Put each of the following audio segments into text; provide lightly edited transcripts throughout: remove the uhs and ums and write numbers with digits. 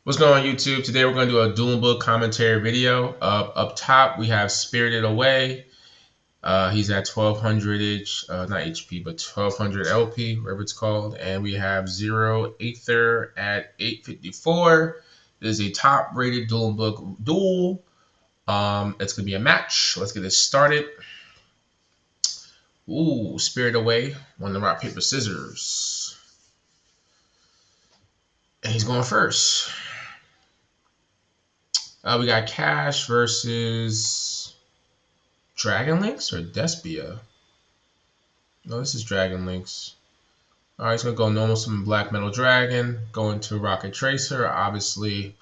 What's going on, YouTube? Today we're going to do a Dueling Book commentary video. Up top, we have Spirited Away. He's at 1200 not HP, but 1200 LP, whatever it's called. And we have Zero Aether at 854. This is a top-rated Dueling Book duel. It's going to be a match. Let's get this started. Ooh, Spirited Away. Won the rock, paper, scissors. And he's going first. We got Cash versus Dragon Lynx or Despia. No, this is Dragon Lynx. Alright, he's going to go normal summon Black Metal Dragon. Go into Rocket Tracer. Obviously,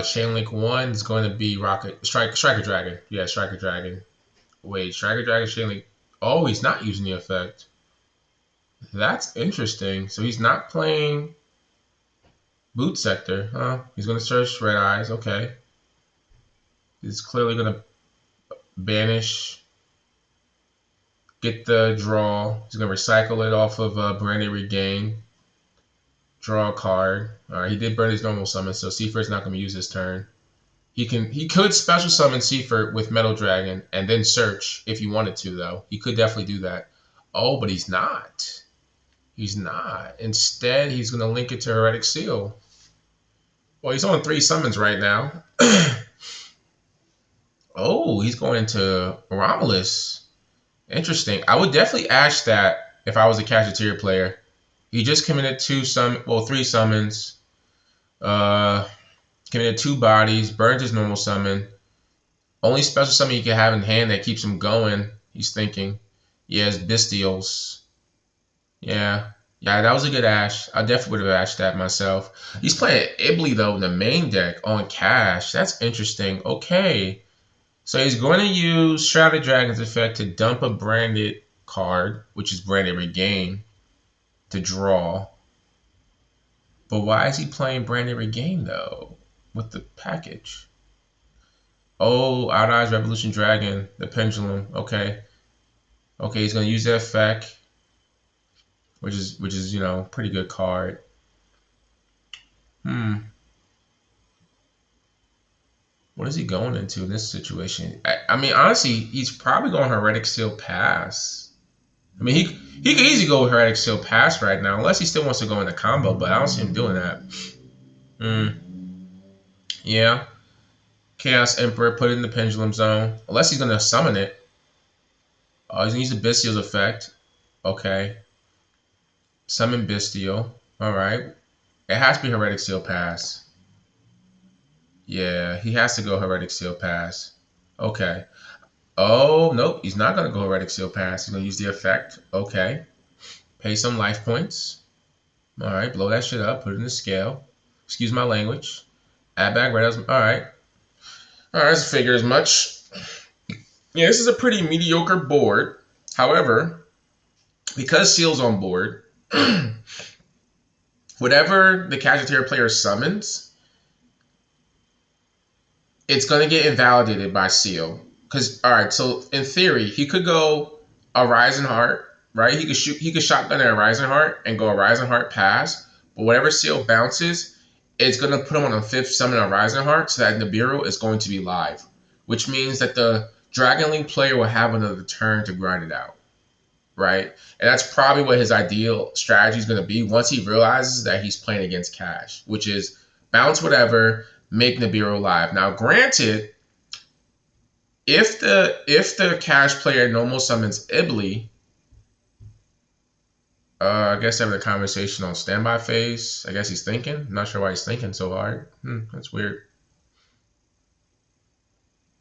Chain Link 1 is going to be Striker Dragon. Yeah, Striker Dragon. Wait, Striker Dragon, Chain Link. Oh, he's not using the effect. That's interesting. So he's not playing Boot Sector, huh? He's going to search Red Eyes, okay. He's clearly going to banish, get the draw. He's going to recycle it off of Branded Regain. Draw a card. Alright, he did burn his normal summon, so Seaford's not going to use his turn. He could special summon Seaford with Metal Dragon and then search if he wanted to, though. He could definitely do that. Oh, but he's not. He's not. Instead, he's going to link it to Heretic Seal. Well, he's on 3 summons right now. Oh, he's going to Romulus. Interesting. I would definitely ash that if I was a Casheteer player. He just committed 3 summons. Committed 2 bodies. Burned his normal summon. Only special summon you can have in hand that keeps him going. He's thinking. Yeah, it's Bestials. Yeah, that was a good ash. I definitely would have ashed that myself. He's playing Ibly, though, in the main deck on Cash. That's interesting. Okay. So he's going to use Shrouded Dragon's effect to dump a branded card, which is Branded Regain, to draw. But why is he playing Branded Regain, though, with the package? Oh, Out Eyes Revolution Dragon, the Pendulum. Okay. Okay, he's going to use that effect. Which is you know, pretty good card. What is he going into in this situation? I mean, honestly, he's probably going Heretic Seal Pass. I mean, he could easily go with Heretic Seal Pass right now, unless he still wants to go in the combo, but I don't see him doing that. Yeah. Chaos Emperor, put it in the Pendulum Zone. Unless he's going to summon it. Oh, he's going to use the Bestial's effect. Okay. Summon Bestial. Alright. It has to be Heretic Seal Pass. Yeah, he has to go Heretic Seal Pass. Okay. Oh, nope. He's not going to go Heretic Seal Pass. He's going to use the effect. Okay. Pay some life points. Alright, blow that shit up. Put it in the scale. Excuse my language. Add back red. Alright. Alright, let's figure as much. Yeah, this is a pretty mediocre board. However, because Seal's on board, whatever the Casheteer player summons, it's going to get invalidated by Seal. Because, alright, so in theory, he could go a Rising Heart, right? He could shotgun a Rising Heart and go a Rising Heart pass. But whatever Seal bounces, it's going to put him on a 5th summon a Rising Heart, so that Nibiru is going to be live. Which means that the Dragon Link player will have another turn to grind it out. Right? And that's probably what his ideal strategy is going to be once he realizes that he's playing against Cash, which is bounce whatever, make Nibiru live. Now, granted, if the Cash player normal summons Ibly, I guess having a conversation on standby phase. I guess he's thinking. I'm not sure why he's thinking so hard. That's weird.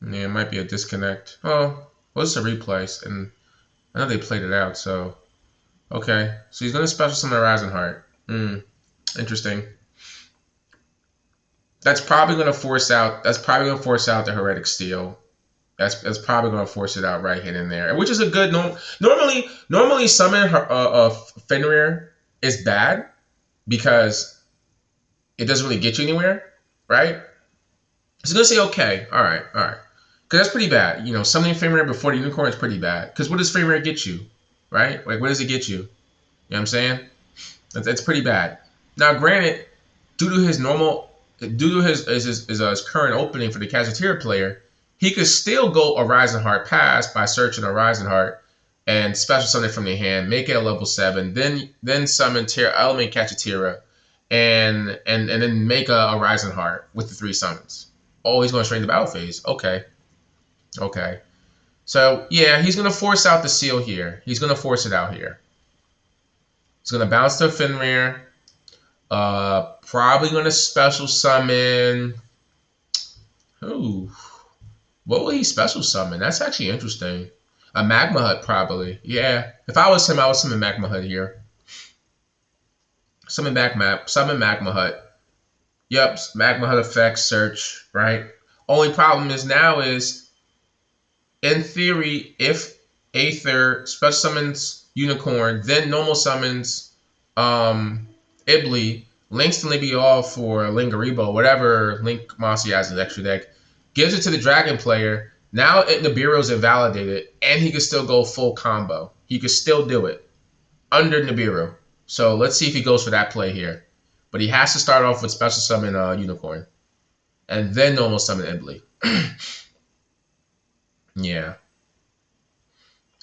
Yeah, it might be a disconnect. Oh, well, it's a replay, and I know they played it out, so okay. So he's gonna special summon a Rising Heart. Interesting. That's probably gonna force out the Heretic Steel. That's probably gonna force it out right here and there, which is a good normally summon Fenrir is bad because it doesn't really get you anywhere, right? So gonna say okay, all right. Because that's pretty bad. You know, summoning Fenrir before the Unicorn is pretty bad. Because what does Fenrir get you? Right? Like, what does it get you? You know what I'm saying? That's pretty bad. Now, granted, due to his normal, due to his current opening for the Kashtira player, he could still go a Rising Heart pass by searching a Rising Heart and special summon it from the hand, make it a level 7, then summon Element Kashtira, and then make a Rising Heart with the 3 summons. Oh, he's going straight into battle phase. Okay. Okay. So, yeah, he's going to force out the seal here. He's going to force it out here. He's going to bounce to Fenrir. Probably going to special summon... Ooh. What will he special summon? That's actually interesting. A Magma Hut, probably. Yeah. If I was him, I would summon Magma Hut here. Summon Magma Hut. Yep, Magma Hut effect, search, right? Only problem is now is, in theory, if Aether special summons Unicorn, then normal summons Ibly, links to Libby off for Lingaribo, whatever Link monster he has in his extra deck, gives it to the Dragon player. Now Nibiru's invalidated, and he can still go full combo. He could still do it under Nibiru. So let's see if he goes for that play here. But he has to start off with special summon Unicorn, and then normal summon Ibly. Yeah.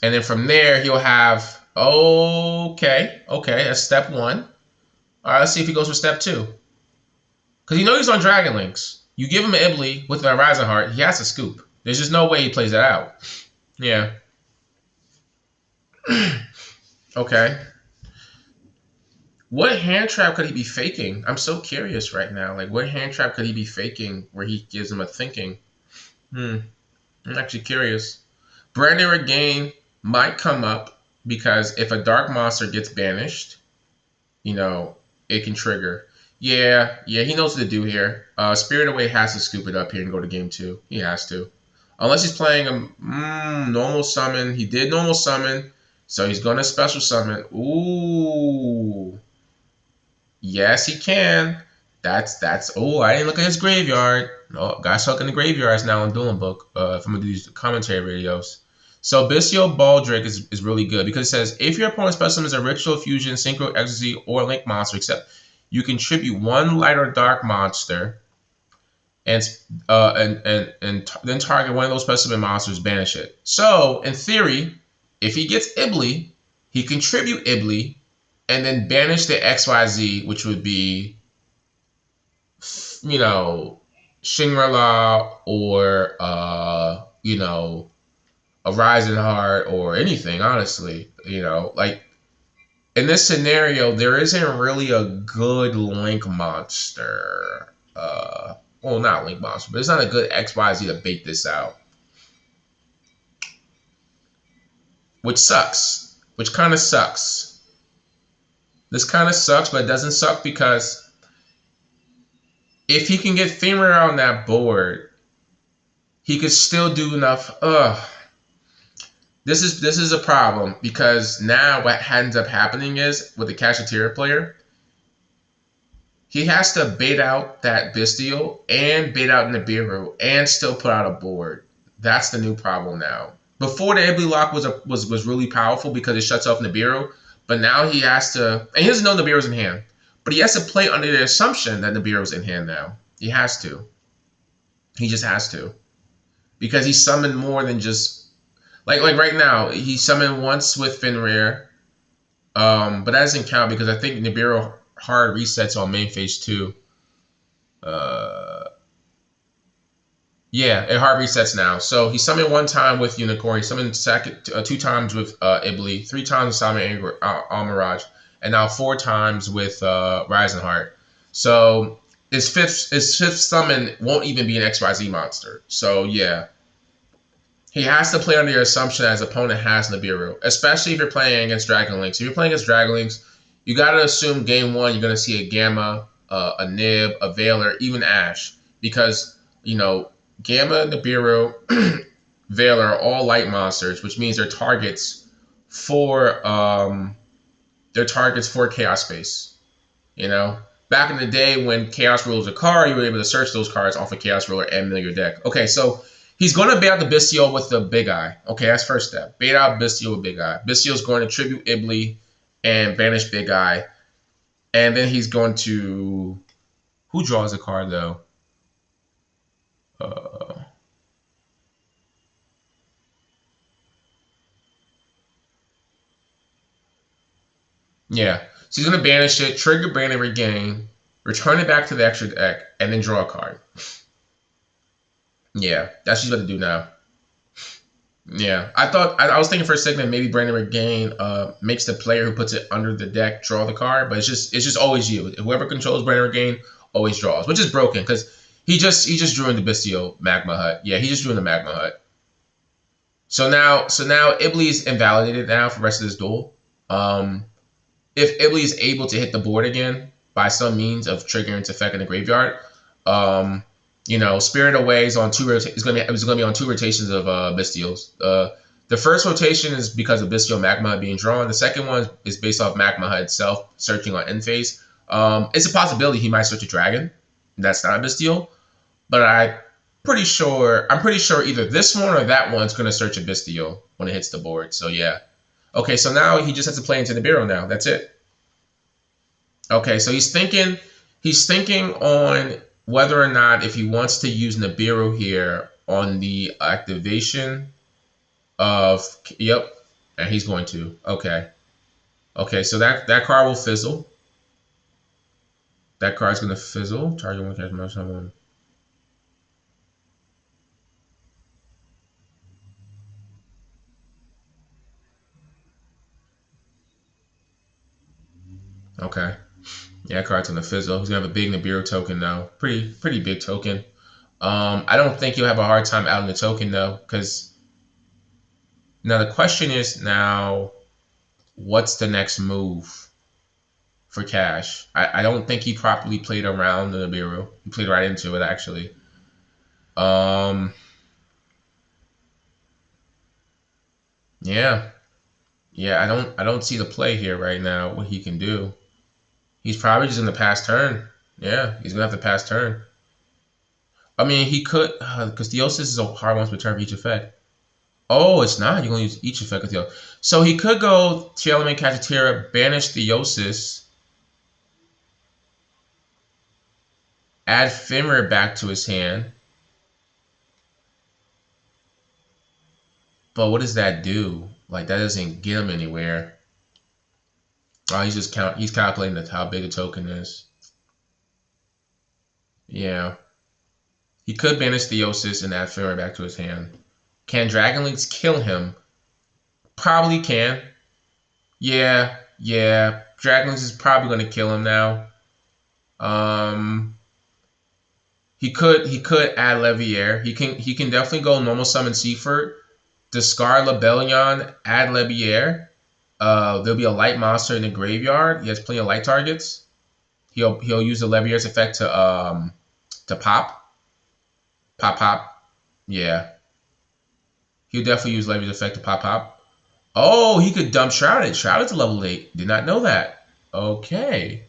And then from there, he'll have... Okay, that's step 1. All right, let's see if he goes for step 2. Because you know he's on Dragon Links. You give him an Ibly with a Rising Heart, he has to scoop. There's just no way he plays that out. Yeah. Okay. What hand trap could he be faking? I'm so curious right now. Like, what hand trap could he be faking where he gives him a thinking? I'm actually curious. Branding Regain might come up because if a dark monster gets banished, you know, it can trigger. Yeah, he knows what to do here. Spirit Away has to scoop it up here and go to game 2. He has to. Unless he's playing a normal summon. He did normal summon, so he's going to special summon. Ooh. Yes, he can. Oh, I didn't look at his graveyard. No, guys stuck in the graveyards now on Dueling Book. If I'm going to do these commentary videos. So Bystial Baldric is really good because it says, if your opponent's special summons a Ritual Fusion, Synchro Ecstasy, or Link monster, except you contribute 1 light or dark monster, and then target one of those specimen monsters, banish it. So, in theory, if he gets Ibly, he contribute Ibly, and then banish the XYZ, which would be, you know, Shangri-La or, you know, a Rising Heart or anything, honestly. You know, like, in this scenario, there isn't really a good Link monster. Well, not Link monster, but it's not a good XYZ to bait this out. Which sucks. Which kind of sucks. This kind of sucks, but it doesn't suck because if he can get Fenrir on that board, he could still do enough. This is a problem because now what ends up happening is with the Kashtira player, he has to bait out that Bystial and bait out Nibiru and still put out a board. That's the new problem now. Before the Ibly lock was really powerful because it shuts off Nibiru, but now he has to, and he doesn't know Nibiru's in hand, but he has to play under the assumption that Nibiru's in hand now. He has to. He just has to. Because he summoned more than just, like right now, he summoned once with Fenrir, but that doesn't count because I think Nibiru hard resets on main phase 2. Yeah, it hard resets now. So he summoned 1 time with Unicorn. He summoned 2 times with Ibly, 3 times with Salmon Almirage, and now 4 times with Rising Heart. So his fifth summon won't even be an XYZ monster. So yeah, he has to play under your assumption that his opponent has Nibiru, especially if you're playing against Dragon Links. If you're playing against Dragon Links, you got to assume game 1 you're going to see a Gamma, a Nib, a Veiler, even Ash, because you know. Gamma, Nibiru, Veiler are all light monsters, which means they're targets for Chaos Space. You know, back in the day when Chaos Ruler was a card, you were able to search those cards off of Chaos Ruler and mill your deck. Okay, so he's going to bait out the Bystial with the Big Eye. Okay, that's first step. Bait out Bystial with Big Eye. Bystial is going to tribute Ibly and banish Big Eye, and then he's going to Who draws a card though? Uh, yeah. So he's gonna banish it, trigger Branded Regain, return it back to the extra deck, and then draw a card. Yeah, that's what he's gonna do now. Yeah, I was thinking for a second maybe Branded Regain makes the player who puts it under the deck draw the card, but it's just always you. Whoever controls Branded Regain always draws, which is broken because he just drew in the Bestial Magma Hut. Yeah, he just drew in the Magma Hut. So now Iblis invalidated now for the rest of this duel. Um, if Iblis is able to hit the board again by some means of triggering its effect in the graveyard, um, Spirit Away is on is gonna be on two rotations of Bestials. The first rotation is because of Bestial Magma Hut being drawn. The second one is based off Magma Hut itself searching on end phase. It's a possibility he might search a dragon. That's not a Bestial, but I'm pretty sure either this one or that one's gonna search a Bestial when it hits the board. So yeah. Okay, so now he just has to play into the Nibiru now. That's it. Okay, so he's thinking on whether or not if he wants to use Nibiru here on the activation of yep, and he's going to. Okay. Okay, so that card will fizzle. That card's gonna fizzle. Target one catch someone. Okay. Yeah, that card's gonna fizzle. He's gonna have a big Nibiru token now. Pretty big token. I don't think you'll have a hard time outing the token though, because now the question is now, what's the next move for Cash? I don't think he properly played around the Nibiru. He played right into it actually. Um, yeah, yeah. I don't see the play here right now. What he can do? He's probably just gonna pass turn. Yeah, he's gonna have to pass turn. I mean, he could because Theosis is a hard one to return for each effect. Oh, it's not. You're gonna use each effect with Theosis. So he could go Tearlament Cachatera, banish Theosis, add Fimir back to his hand. But what does that do? Like that doesn't get him anywhere. Oh, he's calculating how big a token is. Yeah. He could banish Theosis and add Fimir back to his hand. Can Dragon Links kill him? Probably can. Yeah, yeah. Dragon Links is probably gonna kill him now. Um he could add Leviair. He can definitely go normal summon Seaford, discard Lebellion, add Leviair. There'll be a light monster in the graveyard. He has plenty of light targets. He'll use the Leviair's effect to pop. Yeah, he'll definitely use Leviair's effect to pop. Oh, he could dump Shrouded. Shrouded's a level 8. Did not know that. Okay.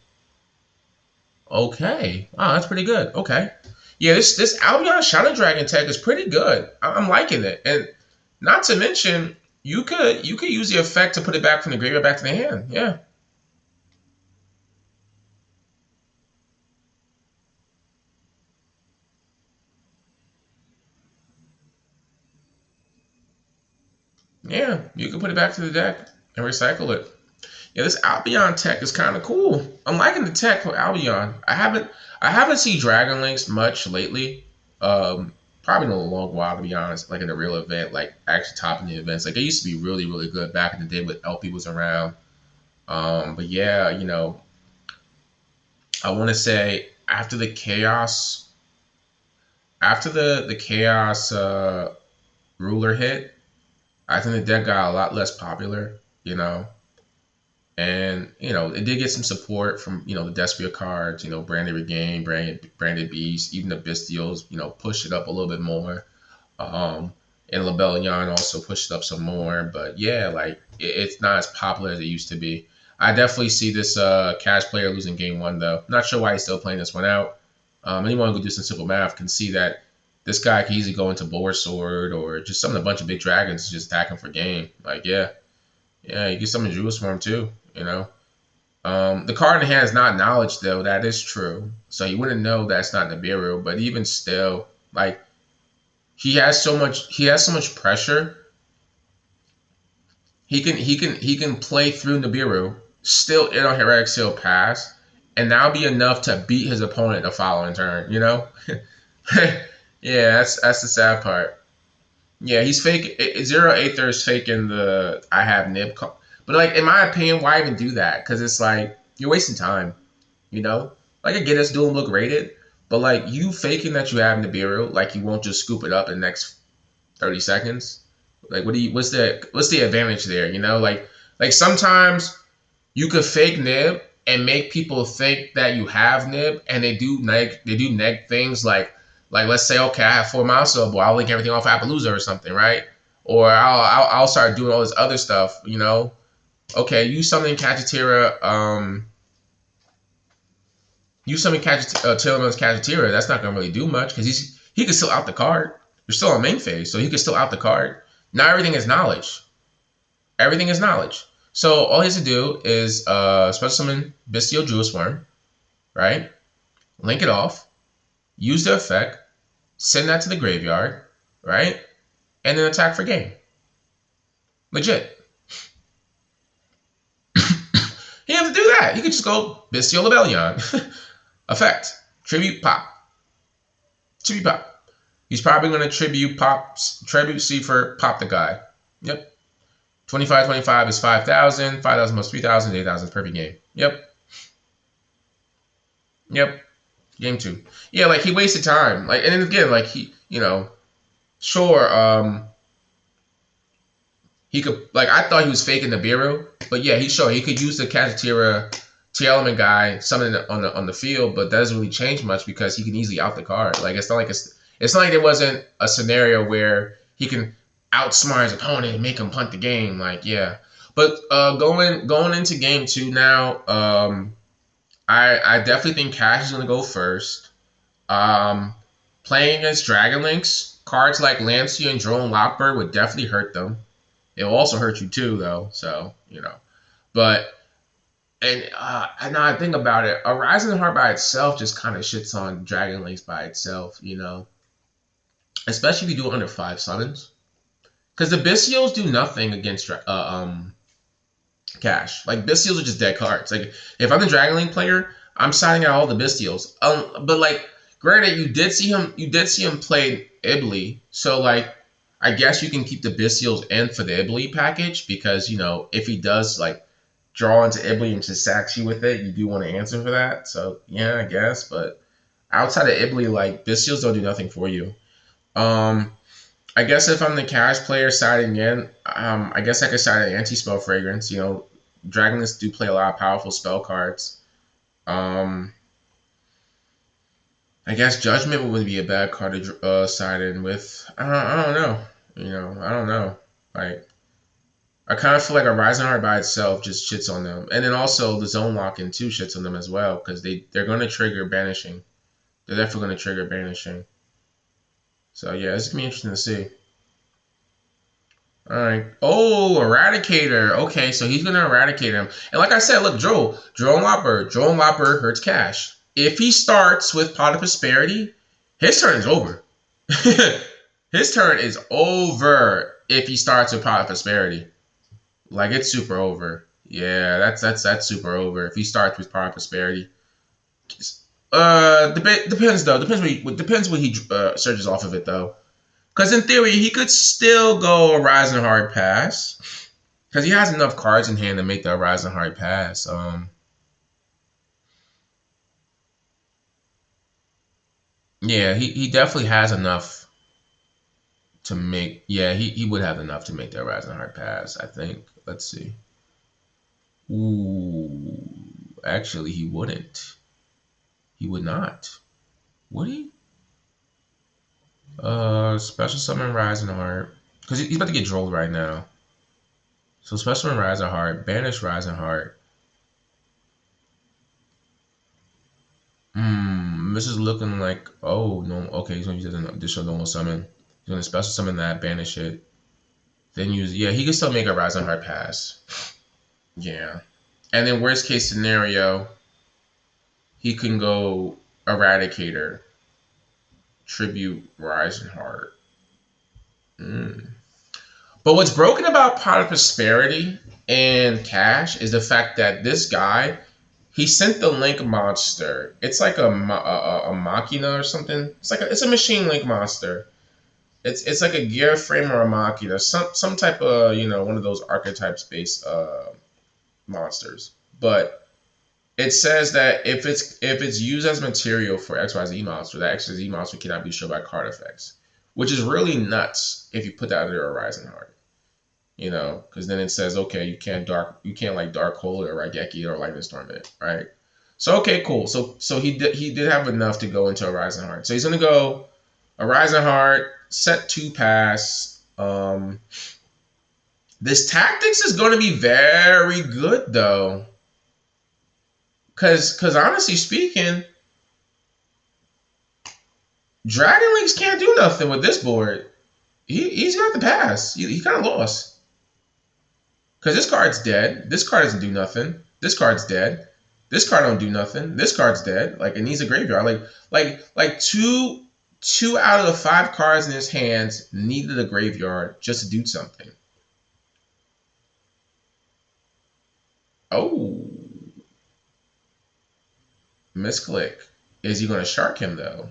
Okay. Oh, that's pretty good. Okay. Yeah, this Albion Shadow Dragon tech is pretty good. I'm liking it. And not to mention, you could use the effect to put it back from the graveyard back to the hand. Yeah. Yeah, you can put it back to the deck and recycle it. Yeah, this Albion tech is kind of cool. I'm liking the tech for Albion. I haven't seen Dragon Links much lately. Probably in a long while to be honest. Like in a real event, like actually topping the events. Like they used to be really really good back in the day when LP was around. But yeah, I want to say after the chaos ruler hit, I think the deck got a lot less popular. And it did get some support from the Despia cards, Branded Regain, Branded Beast, even the Bestials, pushed it up a little bit more. And Lebellion also pushed it up some more. But yeah, like it's not as popular as it used to be. I definitely see this Cash player losing game one though. Not sure why he's still playing this one out. Anyone who can do some simple math can see that this guy can easily go into Boar Sword or just summon a bunch of big dragons just attacking for game. Like yeah, yeah, you get some Druid Swarm too. The card in hand is not knowledge though. That is true. So you wouldn't know that's not Nibiru. But even still, like he has so much pressure. He can play through Nibiru, still in on Heretic Seal pass, and that'll be enough to beat his opponent the following turn. You know? Yeah, that's the sad part. Yeah, he's fake. Zero Aether is faking the I have Nib, but like in my opinion, why even do that? Because it's like you're wasting time. You know, like I get us doing look rated, but like you faking that you have Nibiru, like you won't just scoop it up in the next 30 seconds. Like what's the advantage there? You know, like sometimes you could fake Nib and make people think that you have Nib, and they do neg things like let's say, okay, I have 4 miles, well I'll link everything off Appaloosa or something, right? Or I'll start doing all this other stuff, you know. Okay, use something Taylorman's Cachetira. That's not gonna really do much because he can still out the card. You're still on main phase, so he can still out the card. Now everything is knowledge. Everything is knowledge. So all he has to do is special summon Bestial Jewel Swarm, right? Link it off, use the effect, send that to the graveyard, right? And then attack for game. Legit. He didn't have to do that. He could just go Bestial Lebellion. Effect. Tribute pop. Tribute pop. He's probably going to tribute Seifer, pop the guy. Yep. 25 is 5,000. 5,000 plus 3,000, 8,000 perfect game. Yep. Game 2. Yeah, like he wasted time. Like, and then again, like sure, he could, like, I thought he was faking the Nibiru, but yeah, he could use the Cachetira T-Element guy summon on the field, but that doesn't really change much because he can easily out the card. Like it's not like there wasn't a scenario where he can outsmart his opponent and make him punt the game. Like, yeah. But going into game 2 now, I definitely think Cash is gonna go first. Playing against Dragon Links, cards like Lancia and Drone Lockbird would definitely hurt them. It will also hurt you too, though. So but now I think about it, a Rising Heart by itself just kind of shits on Dragon Links by itself, especially if you do it under 5 summons, because the Bystials do nothing against Cash. Like Bystials are just dead cards. Like if I'm the Dragon Link player, I'm signing out all the Bystials. But like, granted, you did see him play Ibly, so like, I guess you can keep the Bystials in for the Ibly package because if he does like draw into Ibly and just sacks you with it, you do want to answer for that. So yeah, I guess. But outside of Ibly, like Bystials don't do nothing for you. I guess if I'm the Cash player siding in, I guess I could side an Anti-Spell Fragrance. Dragonless do play a lot of powerful spell cards. I guess Judgment would be a bad card to side in with. I don't know. I don't know. Like, I kind of feel like a Rising Heart by itself just shits on them. And then also the Zone Lock-in too shits on them as well because they're going to trigger Banishing. They're definitely going to trigger Banishing. So yeah, it's gonna be interesting to see. All right. Oh, Eradicator. Okay, so he's gonna eradicate him. And like I said, look, Drone Lopper hurts Cash. If he starts with Pot of Prosperity, his turn is over. His turn is over if he starts with Pot of Prosperity. Like, it's super over. Yeah, that's super over if he starts with Pot of Prosperity. Depends though. Depends what he searches off of it though. Because in theory, he could still go a Rising Heart pass. Because he has enough cards in hand to make the Rising Heart pass. Yeah, he definitely has enough to make. Yeah, he would have enough to make that Rising Heart pass, I think. Let's see. Ooh, actually, he wouldn't. He would not. Would he? Special Summon Rising Heart. Because he's about to get drolled right now. So Special Summon Rising Heart. Banish Rising Heart. This is looking like... Oh, no. Okay, he's going to use an additional normal summon. He's going to Special Summon that, banish it. Then use... Yeah, he can still make a Rising Heart pass. Yeah. And then worst case scenario, he can go Eradicator, Tribute, Rising Heart. But what's broken about Pot of Prosperity and Cash is the fact that this guy, he sent the Link monster. It's like a Machina or something. It's a machine Link monster. It's like a Gear Frame or a Machina, some type of one of those archetypes based monsters. But it says that if it's used as material for XYZ monster, that XYZ monster cannot be destroyed by card effects, which is really nuts if you put that under a Rising Heart. Because then it says, okay, you can't like Dark Hole or Raigeki or Lightning Storm it, right? So okay, cool. So he did have enough to go into a Rising Heart. So he's gonna go a Rising Heart, set 2 pass. This tactics is gonna be very good though. Cause honestly speaking, Dragon Links can't do nothing with this board. He's got the pass. He kind of lost. Because this card's dead. This card doesn't do nothing. This card's dead. This card don't do nothing. This card's dead. Like, it needs a graveyard. Like two out of the 5 cards in his hands needed a graveyard just to do something. Oh. Misclick. Is he going to shark him, though?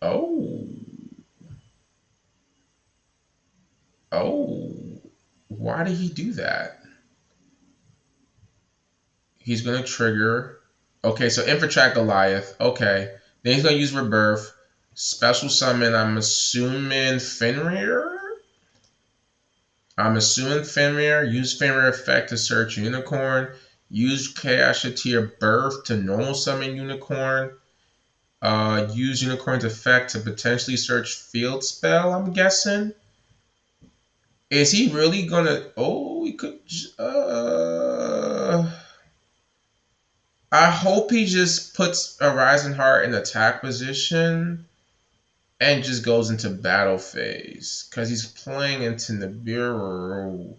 Oh. Oh. Why did he do that? He's going to trigger. Okay, so Infiltrate Goliath. Okay. Then he's going to use Rebirth. Special summon, I'm assuming Fenrir? Use Fenrir effect to search Unicorn. Use Chaositeer Birth to normal summon Unicorn. Use Unicorn's effect to potentially search Field Spell, I'm guessing. Is he really gonna... Oh, he could... I hope he just puts a Rising Heart in attack position and just goes into battle phase. Because he's playing into Nibiru.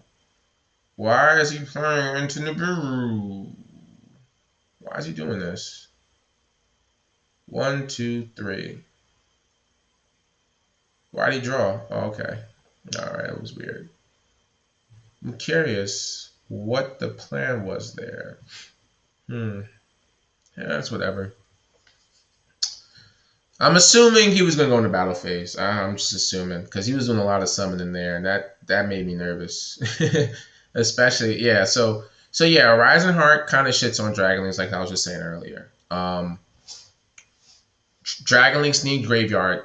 Why is he playing into Nibiru? Why is he doing this? 1, 2, 3. Why'd he draw? Oh, okay. Alright, it was weird. I'm curious what the plan was there. Yeah, that's whatever. I'm assuming he was going to go into battle phase. I'm just assuming. Because he was doing a lot of summoning there, and that made me nervous. Especially, yeah. So yeah, Rising Heart kind of shits on Dragon Links, like I was just saying earlier. Dragon Links need graveyard.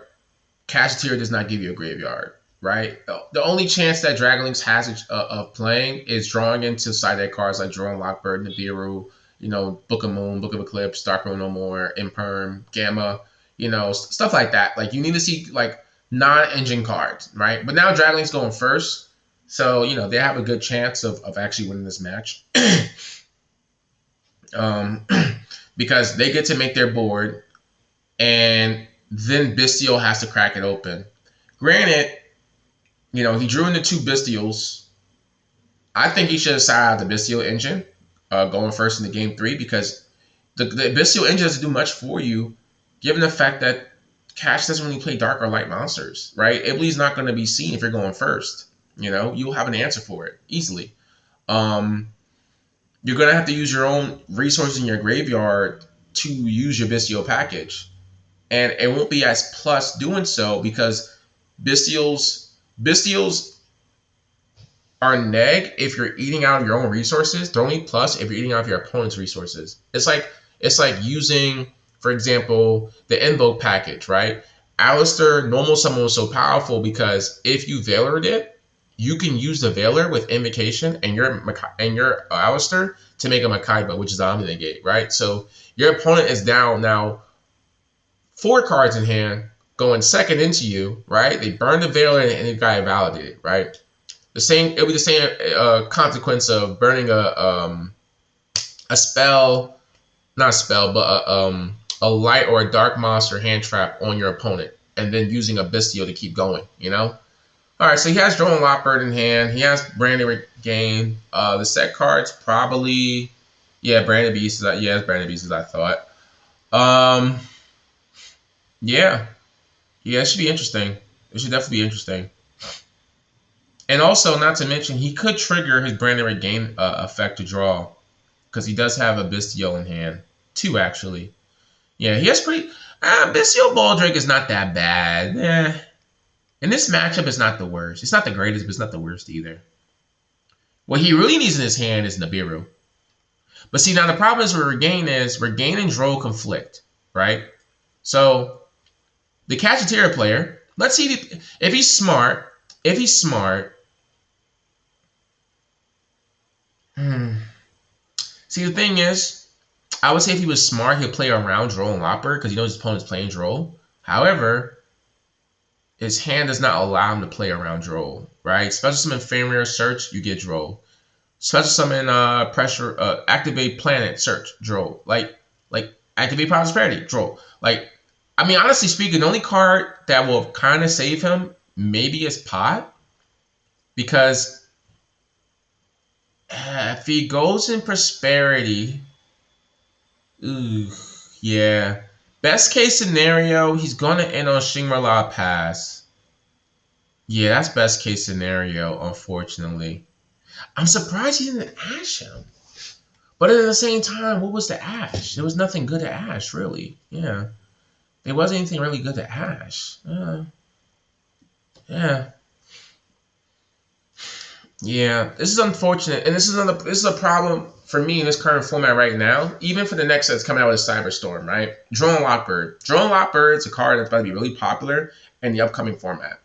Casheteer does not give you a graveyard, right? The only chance that Dragon Links has of playing is drawing into side deck cards like Drone Lockbird, Nibiru, Book of Moon, Book of Eclipse, Dark Moon No More, Imperm, Gamma, stuff like that. Like, you need to see like non-engine cards, right? But now Dragon Link's going first, so they have a good chance of actually winning this match. Because they get to make their board, and then Bystial has to crack it open. Granted, he drew into 2 Bystials. I think he should have side out the Bystial engine going first into game 3, because the Bystial engine doesn't do much for you, given the fact that Cash doesn't really play dark or light monsters, right? Ibly's not going to be seen if you're going first. You'll have an answer for it easily. You're going to have to use your own resources in your graveyard to use your Bystial package. And it won't be as plus doing so, because Bystials are neg if you're eating out of your own resources. They're only plus if you're eating out of your opponent's resources. It's like using, for example, the Invoke package, right? Alistair normal summon was so powerful because if you Veilered it, you can use the Veiler with Invocation and your Alistair to make a Makaiba, which is Omni Negate, right? So your opponent is down now 4 cards in hand, going second into you, right? They burn the Veiler and it got invalidated, right? It'll be the same consequence of burning a spell, not a spell, but a light or a dark monster hand trap on your opponent. and then using a Bestial to keep going, you know? All right, so he has Droll and Lockbird in hand. He has Branded Regain. The set cards probably, yeah, Branded Beast. Yeah, it's Branded Beast as I thought. Yeah, yeah, it should be interesting. It should definitely be interesting. And also, not to mention, he could trigger his Branded Regain effect to draw, because he does have a Bestial in hand. 2, actually. Yeah, he has pretty... Bestial Baldrake is not that bad. And this matchup is not the worst. It's not the greatest, but it's not the worst either. What he really needs in his hand is Nibiru. But see, now the problem is with Regain and Droll conflict, right? So, the Cachetera player, let's see if he's smart. If he's smart... See, the thing is, I would say if he was smart, he'll play around Droll and Lockbird because he knows his opponent's playing Droll. However, his hand does not allow him to play around Droll, right? Special Summon Fenrir, search, you get Droll. Special Summon Activate Planet, search, Droll. Like Activate Prosperity, Droll. Like, I mean, honestly speaking, the only card that will kind of save him maybe is Pot. Because if he goes in Prosperity... Ooh, yeah. Best case scenario, he's gonna end on Shangri-La Pass. Yeah, that's best case scenario, unfortunately. I'm surprised he didn't ash him. But at the same time, what was the ash? There was nothing good to ash, really. Yeah. There wasn't anything really good to ash. Yeah. Yeah, this is unfortunate, and this is a problem for me in this current format right now. Even for the next that's coming out with Cyberstorm, right? Droll and Lockbird. Droll and Lockbird is a card that's about to be really popular in the upcoming format.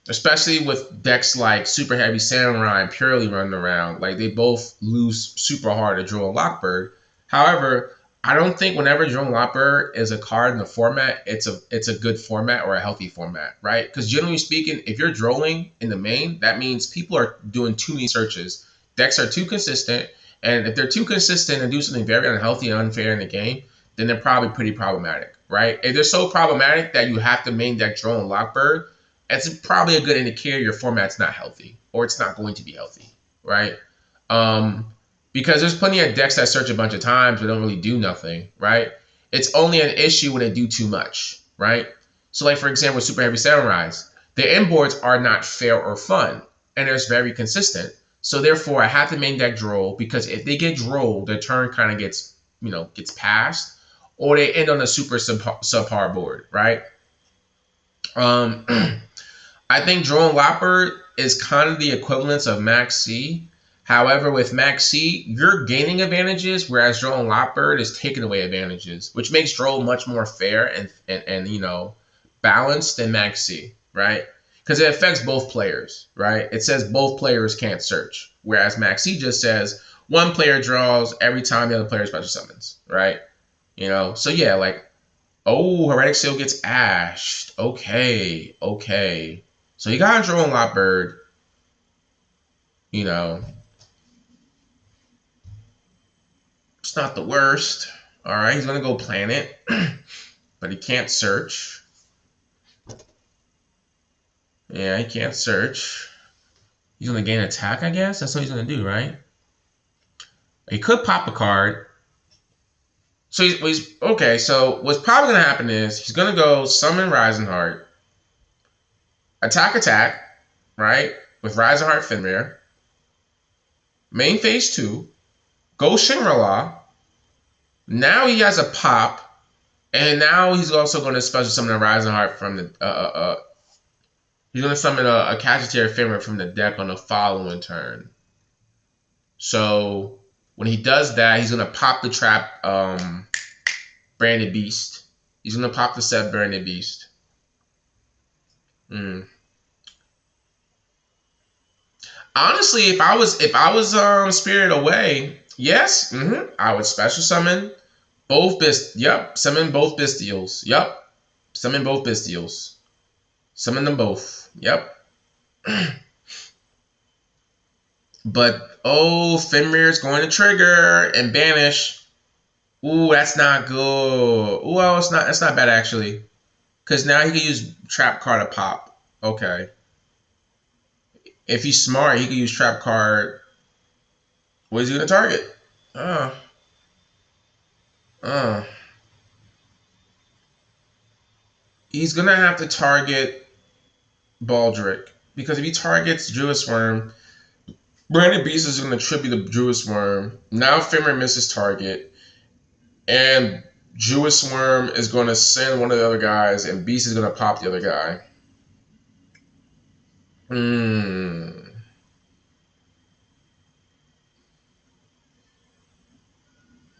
Especially with decks like Super Heavy Samurai and Purely running around, like they both lose super hard to Droll and Lockbird. However, I don't think whenever Droll and Lockbird is a card in the format, it's a good format or a healthy format, right? Because generally speaking, if you're drolling in the main, that means people are doing too many searches. Decks are too consistent, and if they're too consistent and do something very unhealthy and unfair in the game, then they're probably pretty problematic, right? If they're so problematic that you have to main deck Droll and Lockbird, it's probably a good indicator your format's not healthy, or it's not going to be healthy, right? Because there's plenty of decks that search a bunch of times but don't really do nothing, right? It's only an issue when they do too much, right? So like, for example, Super Heavy Samurais, their inboards are not fair or fun, and they're very consistent. So therefore, I have to main deck Droll, because if they get Droll, their turn kind of gets passed, or they end on a super subpar board, right? I think Droll and Lockbird is kind of the equivalence of Max C. However, with Max C, you're gaining advantages, whereas Droll and Lockbird is taking away advantages, which makes Droll much more fair and balanced than Max C, right? Because it affects both players, right? It says both players can't search, whereas Max C just says one player draws every time the other player special summons, right? So yeah, like, oh, Heretic Seal gets ashed. Okay. So you got Droll and Lockbird, it's not the worst. All right, he's going to go Planet, but he can't search. Yeah, he can't search. He's going to gain attack, I guess. That's what he's going to do, right? He could pop a card. So he's okay, so what's probably going to happen is he's going to go summon Risenheart, attack, right, with Risenheart Fenrir, main phase 2, go Shangri-La. Now he has a pop, and now he's also going to special summon a Risenheart from the he's going to summon a Cachetera Fenrir from the deck on the following turn. So when he does that, he's going to pop the trap Branded Beast. He's going to pop the set Branded Beast. Honestly, if I was Spirited Away, yes, I would special summon both summon both Bestials. Yep. Summon both Bestials. Summon them both. Yep. But Fenrir's going to trigger and banish. Ooh, that's not good. Ooh, well, it's not. That's not bad actually. Because now he can use trap card to pop. Okay. If he's smart, he can use trap card. What is he gonna target? Uh, uh. He's gonna have to target Baldric because if he targets Jewis Worm, Brandon Beast is gonna tribute the Jewis Worm. Now Fenrir misses target, and Jewis Worm is gonna send one of the other guys, and Beast is gonna pop the other guy. Hmm.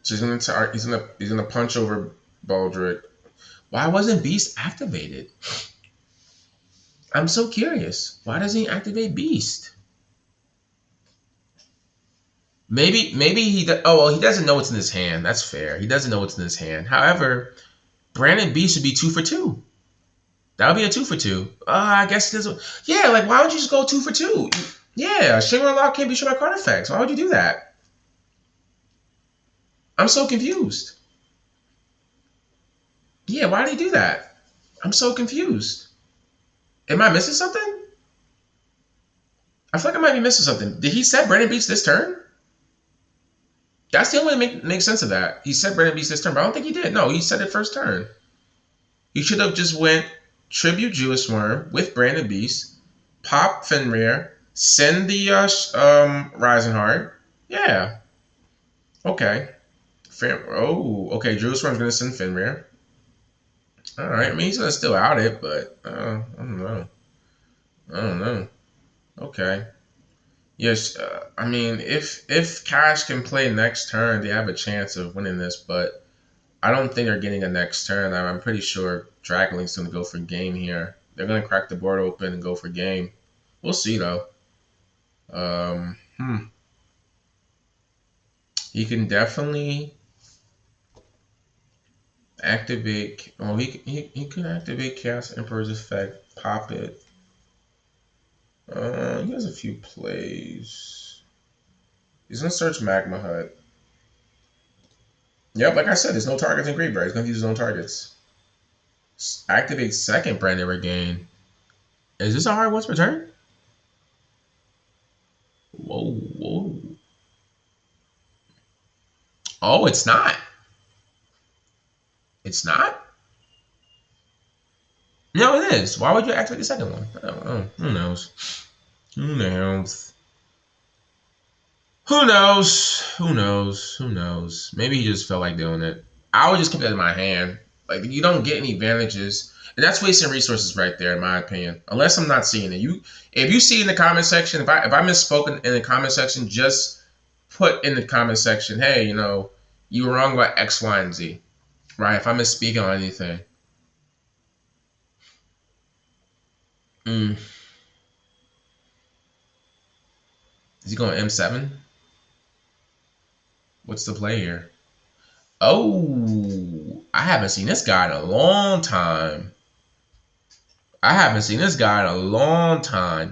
So he's gonna punch over Baldric. Why wasn't Beast activated? I'm so curious. Why doesn't he activate Beast? Maybe oh well, he doesn't know what's in his hand. That's fair. He doesn't know what's in his hand. However, Brandon Beast should be 2 for 2. That would be a 2 for 2. I guess it doesn't. Yeah, like why would you just go 2 for 2? Yeah, Shinra Lock can't be shot by card effects. Why would you do that? I'm so confused. Yeah, why did he do that? I'm so confused. Am I missing something? I feel like I might be missing something. Did he set Brandon Beast this turn? That's the only way to make sense of that. He set Brandon Beast this turn, but I don't think he did. No, he set it first turn. He should have just went Tribute Jewis Worm with Brandon Beast, pop Fenrir, send the Risenheart. Yeah. Okay. Okay. Jewis Worm's gonna send Fenrir. All right. I mean, he's gonna still out it, but I don't know. I don't know. Okay. Yes. I mean, if Cash can play next turn, they have a chance of winning this, but I don't think they're getting a next turn. I'm pretty sure Dragon Link's going to go for game here. They're going to crack the board open and go for game. We'll see, though. Um, hmm. He can definitely activate. Oh, he could activate Chaos Emperor's effect, pop it. He has a few plays. He's going to search Magma Hut. Yep, like I said, there's no targets in Graveyard. He's going to use his own targets. Activate second Brandon Regain. Is this a hard once per turn? Whoa, whoa. Oh, it's not. It's not? No, it is. Why would you activate the second one? I don't know. Who knows? Who knows? Who knows? Who knows? Who knows? Maybe he just felt like doing it. I would just keep that in my hand. Like you don't get any advantages, and that's wasting resources right there, in my opinion. Unless I'm not seeing it. If you see in the comment section, if I misspoken in the comment section, just put in the comment section, hey, you were wrong about X, Y, and Z, right? If I misspeak on anything. Mm. Is he going M7? What's the play here? Oh, I haven't seen this guy in a long time.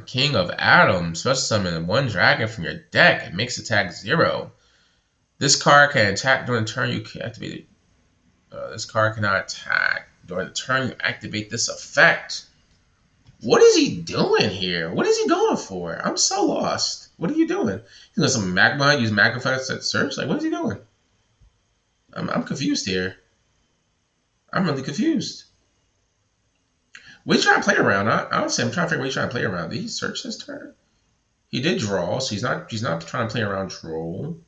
King of Atoms. Special summon one dragon from your deck. It makes attack 0. This card can attack during the turn you activate it. This card cannot attack during the turn you activate this effect. What is he doing here? What is he going for? I'm so lost. What are you doing? He's doing some magma, use magma effects at search? Like, what is he doing? I'm confused here. I'm really confused. What are you trying to play around? Honestly, I'm trying to figure out what he's trying to play around. Did he search this turn? He did draw, so he's not trying to play around troll.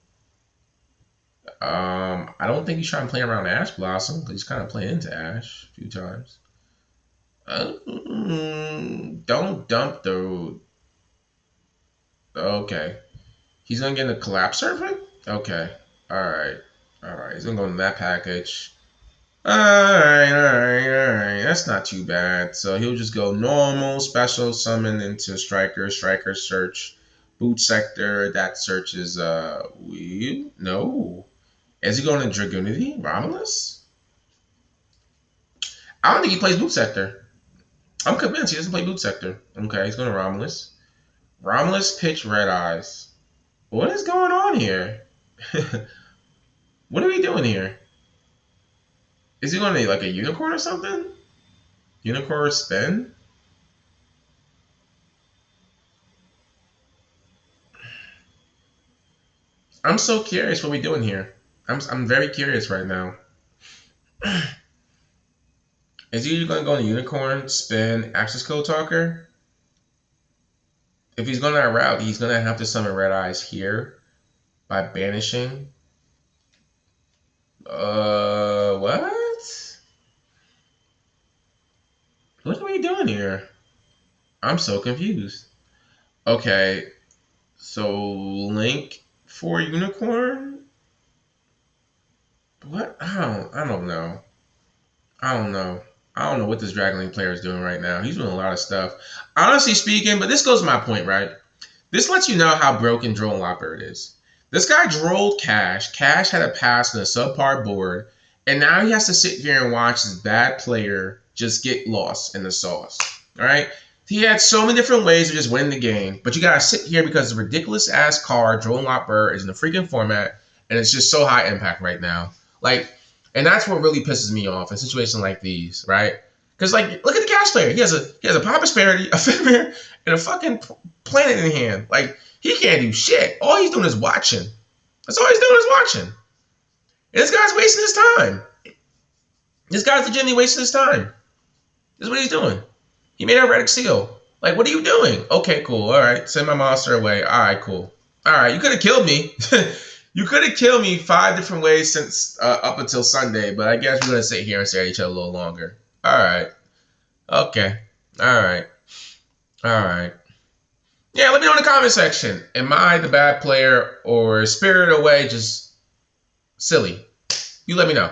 I don't think he's trying to play around Ash Blossom, because he's kind of playing into Ash a few times. Don't dump the. Okay. He's gonna get a Collapse Serpent? Okay. Alright. He's gonna go in that package. Alright. That's not too bad. So he'll just go normal, special summon into Striker search, boot sector. That searches no. Is he going to Dragunity? Romulus? I don't think he plays boot sector. I'm convinced he doesn't play boot sector. Okay, he's going to Romulus. Romulus pitch Red Eyes. What is going on here? What are we doing here? Is he going to like a unicorn or something? Unicorn spin? I'm so curious what we doing here. I'm very curious right now. Is he going to go on a unicorn spin access code talker? If he's going that route, he's going to have to summon Red Eyes here by banishing. What? What are we doing here? I'm so confused. Okay, so Link for unicorn? What? I don't know. I don't know. I don't know what this Dragon Link player is doing right now. He's doing a lot of stuff. Honestly speaking, but this goes to my point, right? This lets you know how broken Droll Lopbird is. This guy drolled Cash. Cash had a pass on a subpar board, and now he has to sit here and watch this bad player just get lost in the sauce. All right? He had so many different ways of just winning the game, but you gotta sit here because the ridiculous ass card, Droll Lopbird, is in the freaking format, and it's just so high impact right now. Like, and that's what really pisses me off in situations like these, right? Because like, look at the Cash player. He has a Pop Prosperity, a Fenrir, and a fucking planet in hand. Like, he can't do shit. All he's doing is watching. That's all he's doing is watching. And this guy's wasting his time. This guy's legitimately wasting his time. This is what he's doing. He made a Reddick Seal. Like, what are you doing? Okay, cool. All right, send my monster away. All right, cool. All right, you could have killed me. You could have killed me 5 different ways since up until Sunday, but I guess we're gonna sit here and stare at each other a little longer. All right. Okay. All right. All right. Yeah, let me know in the comment section. Am I the bad player or is Spirited Away just silly? You let me know.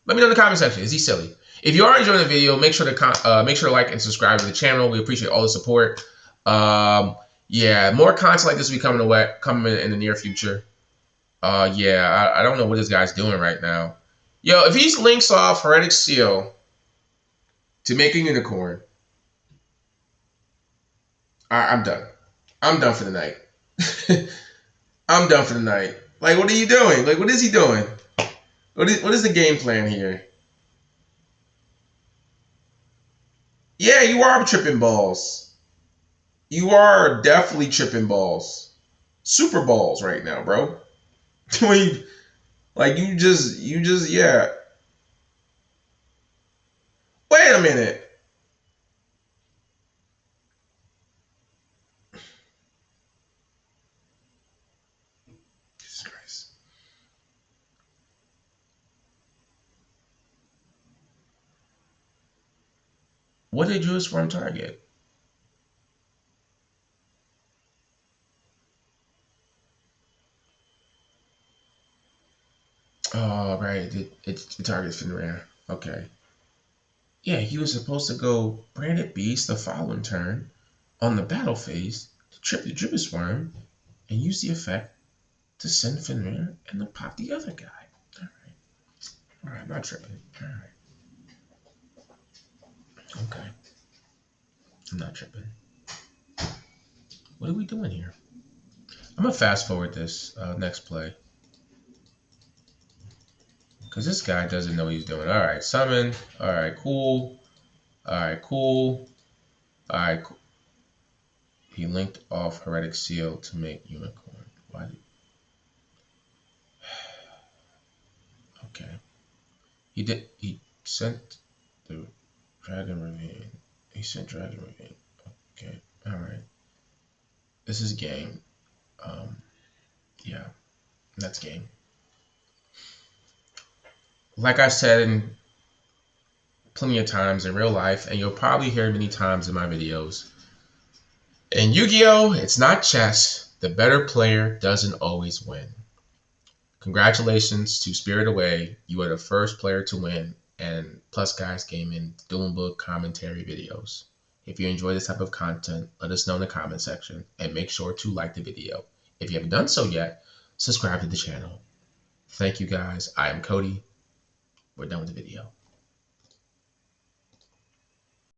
Let me know in the comment section. Is he silly? If you are enjoying the video, make sure to like and subscribe to the channel. We appreciate all the support. Yeah, more content like this will be coming in the near future. Yeah, I don't know what this guy's doing right now. Yo, if he links off Heretic Seal to make a unicorn, I'm done. I'm done for the night. I'm done for the night. Like, what are you doing? Like, what is he doing? What is the game plan here? Yeah, you are tripping balls. You are definitely tripping balls. Super balls right now, bro. Like, you just, yeah. Wait a minute. Jesus Christ. What did Judas Worm target? Oh, right. It targets Fenrir. Okay. Yeah, he was supposed to go Branded Beast the following turn on the battle phase to trip the Judas Worm and use the effect to send Fenrir and then pop the other guy. All right, I'm not tripping. All right. Okay. I'm not tripping. What are we doing here? I'm going to fast forward this next play. Because this guy doesn't know what he's doing. All right, summon. All right, cool. All right, cool. All right, cool. He linked off Heretic Seal to make Unicorn. Why did... Okay. He sent the Dragon Ravine. He sent Dragon Ravine. Okay. All right. This is game. Yeah. That's game. Like I said in plenty of times in real life, and you'll probably hear many times in my videos, in Yu-Gi-Oh! It's not chess. The better player doesn't always win. Congratulations to Spirited Away. You are the first player to win and Plus Guys Gaming Doombook commentary videos. If you enjoy this type of content, let us know in the comment section and make sure to like the video. If you haven't done so yet, subscribe to the channel. Thank you guys. I am Cody. We're done with the video.